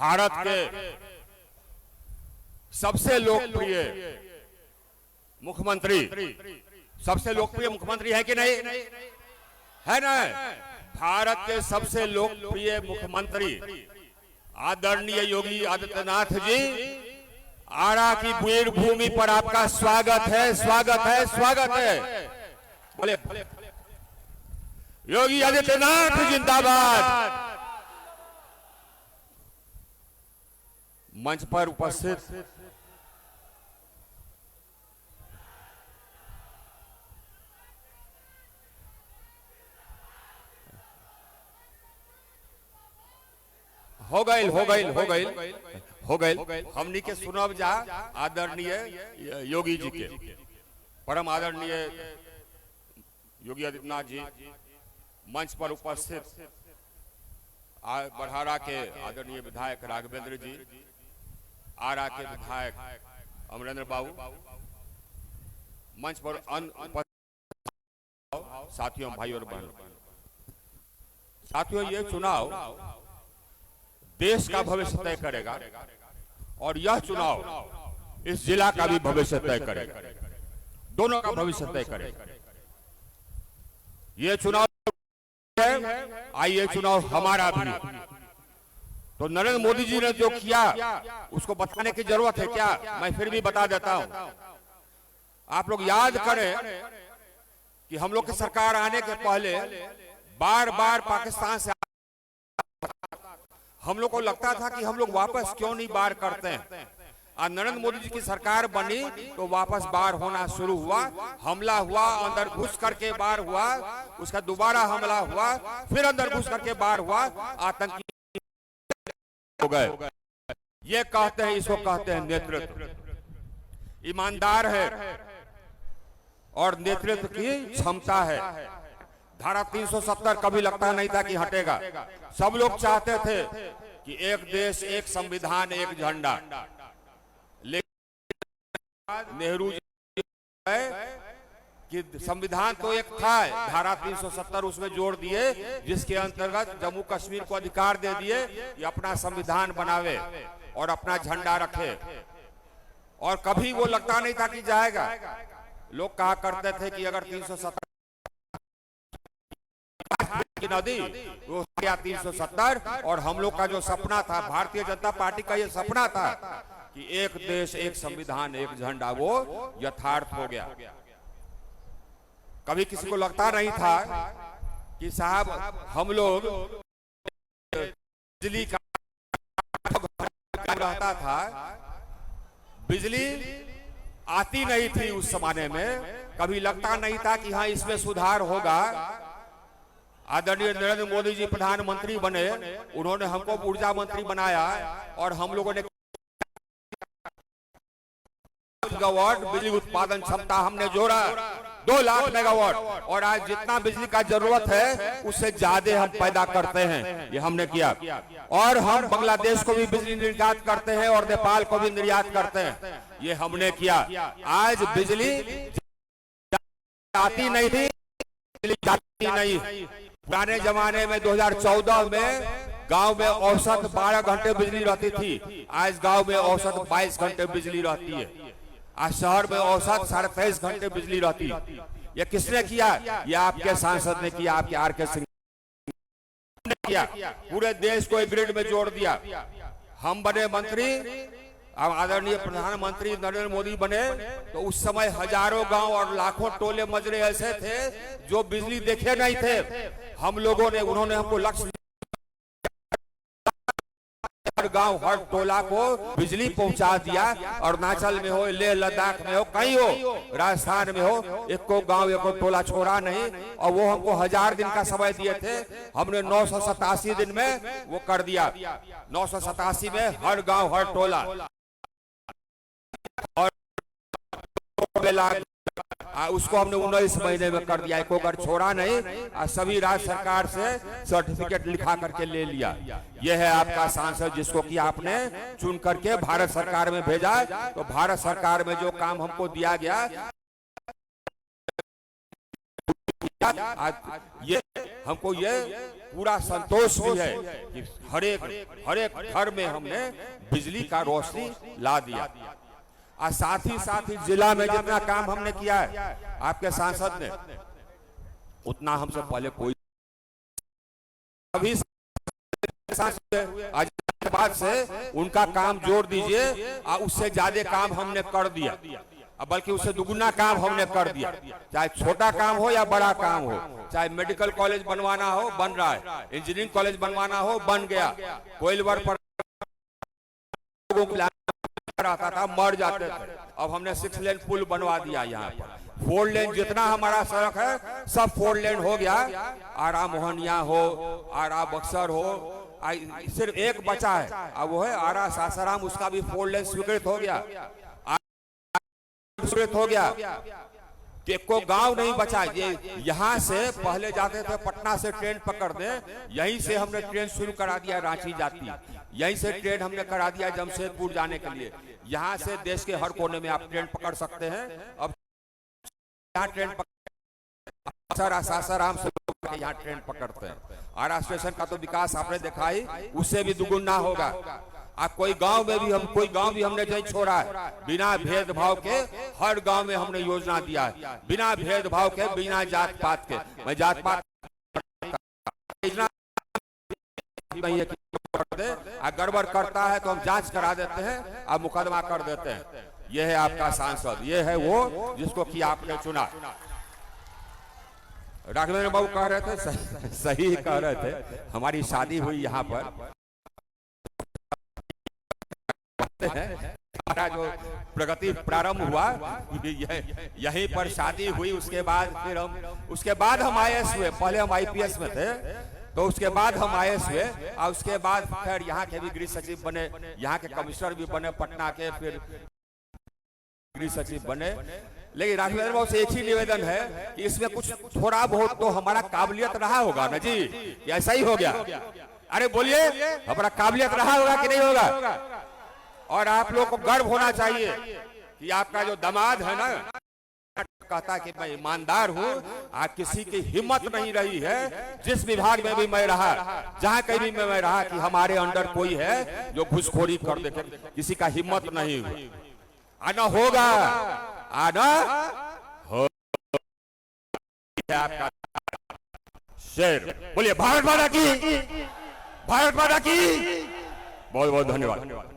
भारत के सबसे लोकप्रिय मुख्यमंत्री, सबसे लोकप्रिय मुख्यमंत्री है कि नहीं? है ना? भारत के सबसे लोकप्रिय मुख्यमंत्री आदरणीय योगी आदित्यनाथ जी, आरा की वीर भूमि पर आपका स्वागत है, स्वागत है, स्वागत है। बोले योगी आदित्यनाथ जिंदाबाद। मंच पर उपस्थित हो गए हमनी के सुनब जा आदरणीय योगी जी के, परम आदरणीय योगी आदित्यनाथ जी मंच पर उपस्थित बड़हारा के आदरणीय विधायक राघवेंद्र जी, आरा के विधायक अमरेंद्र बाबू मंच पर साथियों, भाइयों और बहनों, साथियों, ये चुनाव देश का भविष्य तय करेगा और यह चुनाव इस जिला का भी भविष्य तय करेगा, दोनों का भविष्य तय करेगा। ये चुनाव है, आइए चुनाव हमारा भी। तो नरेंद्र मोदी जी ने जो किया उसको बताने की जरूरत है क्या? मैं फिर भी बता देता हूं। आप लोग याद करें कि हम लोग की सरकार आने के पहले बार बार पाकिस्तान से हम लोग को लगता था कि हम लोग वापस क्यों नहीं बार करते हैं। और नरेंद्र मोदी जी की सरकार बनी तो वापस बार होना शुरू हुआ, हमला हुआ, अंदर घुस करके बार हुआ, उसका दोबारा हमला हुआ, फिर अंदर घुस करके बार हुआ, आतंकी हो गए। ये कहते हैं, इसको कहते हैं नेतृत्व। ईमानदार है और नेतृत्व की क्षमता है। धारा 370 कभी लगता नहीं था कि हटेगा। सब लोग चाहते थे कि एक देश, एक संविधान, एक झंडा। लेकिन नेहरू जी कि संविधान तो एक था, धारा 370 उसमें जोड़ दिए, जिसके अंतर्गत जम्मू कश्मीर को अधिकार दे दिए कि अपना संविधान बनावे और अपना झंडा रखे। और कभी वो लगता नहीं था कि जाएगा। लोग कहा करते थे कि अगर 370 की नदी वो 370, और हम लोग का जो सपना था, भारतीय जनता पार्टी का ये सपना था कि एक देश, एक संविधान, एक झंडा, वो यथार्थ हो गया। कभी किसी को लगता नहीं था कि साहब हम लोग बिजली का रहता था, बिजली आती नहीं थी उस जमाने में। कभी लगता नहीं था कि हाँ इसमें सुधार होगा। आदरणीय नरेंद्र मोदी जी प्रधानमंत्री बने, उन्होंने हमको ऊर्जा मंत्री बनाया और हम लोगों ने मेगावाट बिजली उत्पादन क्षमता हमने जोड़ा, 2 लाख मेगावाट। और आज जितना बिजली का जरूरत है उससे ज्यादा हम पैदा करते हैं, ये हमने किया। और हम बांग्लादेश को भी बिजली निर्यात करते हैं और नेपाल को भी निर्यात करते हैं, ये हमने किया। आज बिजली आती नहीं थी, बिजली जाती नहीं। पुराने जमाने में 2014 में गांव में औसत 12 घंटे बिजली रहती थी, आज गांव में औसत 22 घंटे बिजली रहती है। आज शहर में औसत 23.5 घंटे बिजली रहती है। ये किसने किया? ये आपके सांसद ने किया, आपके आर.के. सिंह ने किया। पूरे देश को एक ग्रिड में जोड़ दिया। हम बने मंत्री, अब आदरणीय प्रधानमंत्री नरेंद्र मोदी बने, तो उस समय हजारों गांव और लाखों टोले मजरे ऐसे थे जो बिजली देखे नहीं थे। हम लोगों ने, उन्होंने हमको लक्ष्य, हर गांव, हर टोला को बिजली पहुंचा दिया। अरुणाचल में हो, लेह लद्दाख में हो, कहीं हो, राजस्थान में हो, एक को गांव, एक को टोला छोड़ा नहीं। और वो हमको 1000 दिन का समय दिए थे, हमने 987 दिन में वो कर दिया। 987 में हर गांव, हर टोला और उसको हमने 19 महीने में कर दिया। एको घर छोड़ा नहीं। सभी राज्य सरकार से सर्टिफिकेट लिखा करके ले लिया। यह है आपका सांसद, जिसको कि आपने चुन करके भारत सरकार में भेजा। तो भारत सरकार में जो काम हमको दिया गया, आज ये हमको ये पूरा संतोष भी है कि हर एक घर में हमने बिजली का रोशनी ला दिया। और साथ ही जिला में जितना काम हमने किया है आपके सांसद ने, उतना हमसे पहले कोई अभी आज बाद से उनका काम जोड़ दीजिए और उससे ज्यादा काम हमने कर दिया, बल्कि उससे दुगुना काम हमने कर दिया। चाहे छोटा काम हो या बड़ा काम हो, चाहे मेडिकल कॉलेज बनवाना हो बन रहा है, इंजीनियरिंग कॉलेज बनवाना हो बन गया, कोइलवर पर लोगों को रहता था मर जाते थे, अब हमने 6 लेन पुल बनवा दिया। यहाँ पर 4 लेन जितना हमारा सड़क है सब 4 लेन हो गया। आरा मोहनिया हो, आरा बक्सर हो, सिर्फ एक बचा है, अब वो है आरा सासाराम, उसका भी 4 लेन स्वीकृत हो गया, स्वीकृत हो गया कि को गांव नहीं बचा। ये यहाँ से पहले जाते थे पटना से ट्रेन पकड़ते, यहीं से हमने ट्रेन शुरू करा दिया, रांची जाती, यहीं से ट्रेन हमने करा दिया जमशेदपुर जाने के लिए। यहाँ से देश के हर कोने में आप ट्रेन पकड़ सकते हैं। अब यहाँ ट्रेन सासाराम से यहाँ ट्रेन पकड़ते हैं। आरा स्टेशन का तो विकास आपने देखा ही, उससे भी दुगुना होगा। आप कोई गांव में भी कोई गांव भी हमने नहीं छोड़ा है, बिना भेदभाव के हर गांव में हमने योजना दिया है, बिना भेदभाव के, बिना जात पात के। मैं जात पात नहीं है कि गड़बड़ करता है तो हम जांच करा देते हैं और मुकदमा कर देते हैं। यह है आपका सांसद, यह है वो जिसको कि आपने चुना। राघवेंद्र बाबू कह रहे थे, सही कह रहे थे, हमारी शादी हुई यहाँ पर, हमारा जो प्रगति प्रारंभ हुआ यहीं पर शादी हुई। उसके बाद हम आईएएस हुए, पहले हम आईपीएस में थे, तो उसके बाद हम आईएएस हुए और उसके बाद फिर यहाँ के भी गृह सचिव बने, यहाँ के कमिश्नर भी बने पटना के, फिर गृह सचिव बने। लेकिन राघवेंद्र बाबू से एक ही निवेदन है कि इसमें कुछ थोड़ा बहुत तो हमारा काबिलियत रहा होगा ना जी, ऐसा ही हो गया। अरे बोलिए, हमारा काबिलियत रहा होगा कि नहीं होगा? और आप लोग को गर्व होना चाहिए कि आपका जो दामाद है ना, कहता कि मैं ईमानदार हूँ, आज किसी की हिम्मत नहीं रही है, जिस विभाग में भी मैं रहा, जहाँ कहीं भी मैं रहा, कि हमारे अंडर कोई है जो घुसखोरी कर दे, किसी का हिम्मत नहीं हुई। आना होगा, आना हो आपका शेर। बोलिए भारत माता की, भारत माता की। बहुत बहुत धन्यवाद।